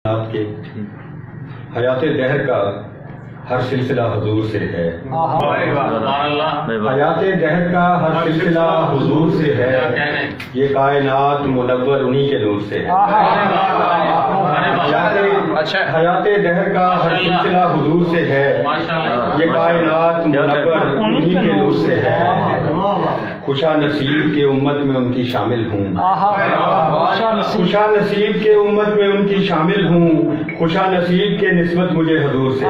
آپ کے حیات دہر کا ہر سلسلہ حضور سے ہے، حیات دہر کا ہر سلسلہ حضور سے ہے، یہ کائنات منور انہی کے نور سے ہے۔ حیات دہر کا ہر سلسلہ حضور سے ہے، یہ کائنات منور انہی کے نور سے ہے۔ خوشا نصیب کے امت میں ان کی شامل ہوں، خوشا نصیب کے امت میں ان کی شامل ہوں، خوشا نصیب کے نسبت مجھے حضور سے،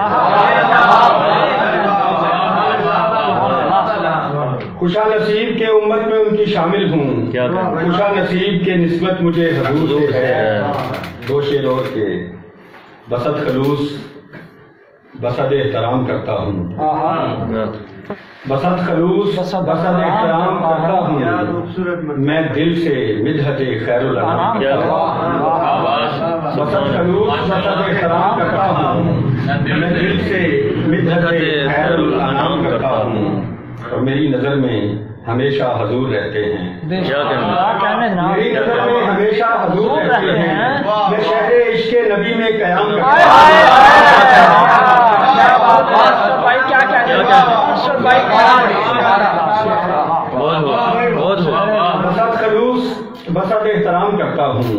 خوشا نصیب کے امت میں ان کی شامل ہوں، خوشا نصیب کے نسبت مجھے حضور سے ہے۔ دو شعر اور کے بسط خلوص بسط احترام کرتا ہوں، بسط خلوص بسط احترام کرتا ہوں، میں دل سے مدحت خیر الانام کرتا ہوں، بسط خلوص بسط احترام کرتا ہوں، میں دل سے مدحت خیر الانام کرتا ہوں، اور میری نظر میں ہمیشہ حضور رہتے ہیں، میری نظر میں ہمیشہ حضور رہتے ہیں، میں شہر عشق نبی میں قیام کرتا ہوں۔ بسط خلوص بسط احترام کرتا ہوں،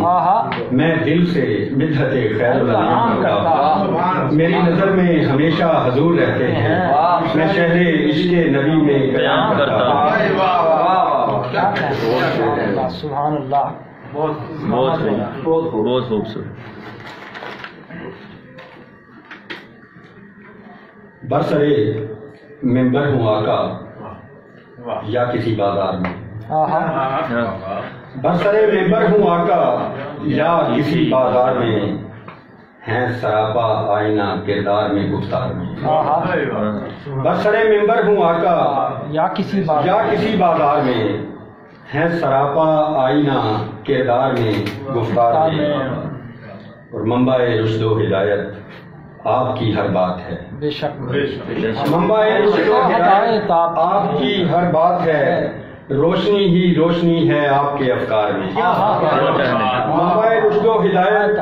میں دل سے مدحت خیر الانام کرتا ہوں، میری نظر میں ہمیشہ حضور رہتے ہیں، میں شہر عشق نبی میں قیام کرتا ہوں۔ سبحان اللہ، بہت خوبصورت۔ برسرے ممبر ہوں آقا یا کسی بازار میں، برسرے ممبر ہوں آقا یا کسی بازار میں، ہیں سراپا آئینہ کردار میں گفتار میں، برسرے ممبر ہوں آقا یا کسی بازار میں، ہیں سراپا آئینہ کردار میں گفتار میں، اور منبع رشد و ہدایت آپ کی ہر بات ہے، بے شک منبع رشد و ہدایت آپ کی ہر بات ہے، روشنی ہی روشنی ہے آپ کے افکار میں، منبع رشد و ہدایت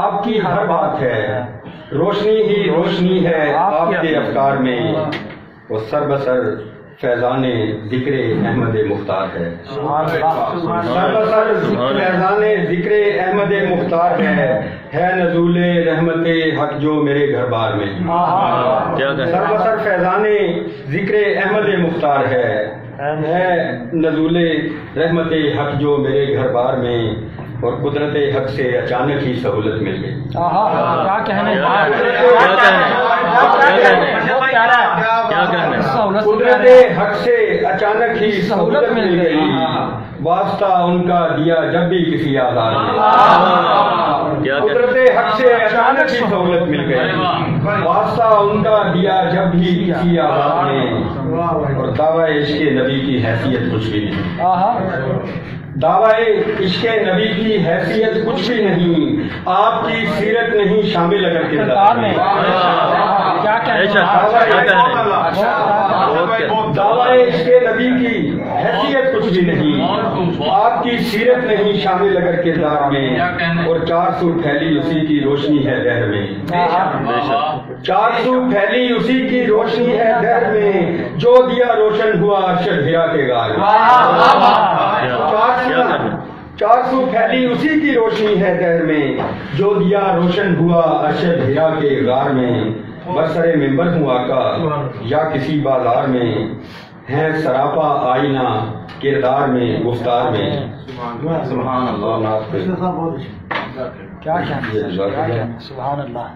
آپ کی ہر بات ہے، روشنی ہی روشنی ہے آپ کے افکار میں، وہ سر بسر فیضان ذکر احمد مختار ہے، سر بسر فیضان ذکر احمد مختار ہے نزول رحمت حق جو میرے گھر بار میں، سر بسر فیضان ذکر احمد مختار ہے نزول رحمت حق جو میرے گھر بار میں، اور قدرت حق سے اچانک ہی سہولت مل گئی۔ کیا کہنے قدرت حق سے اچانک ہی سہولت مل گئی، واسطہ ان کا دیا جب بھی کسی آزار میں، قدرت حق سے اچانک ہی سہولت مل گئی، واسطہ ان کا دیا جب بھی کسی آزار میں، اور دعویٰ عشق نبی کی حیثیت کچھ بھی نہیں، دعویٰ عشق نبی کی حیثیت کچھ بھی نہیں، آپ کی سیرت نہیں شامل اگر کردار میں، دعویٰ عشق نبی کی حیثیت کچھ بھی نہیں، آپ کی سیرت نہیں شامل اگر کردار میں، اور 400 پھیلی اسی کی روشنی ہے دہر میں، 400 پھیلی اسی کی روشنی ہے دہر میں، جو دیا روشن ہوا ارشد ہرا کے غار میں، 400 پھیلی اسی کی روشنی ہے دہر میں، جو دیا روشن ہوا ارشد ہرا کے غار میں، برسرے ممبر ہوں آقا یا کسی بازار میں، ہیں سراپا آئینہ کردار میں گفتار میں۔ کیا کہنا، سبحان اللہ۔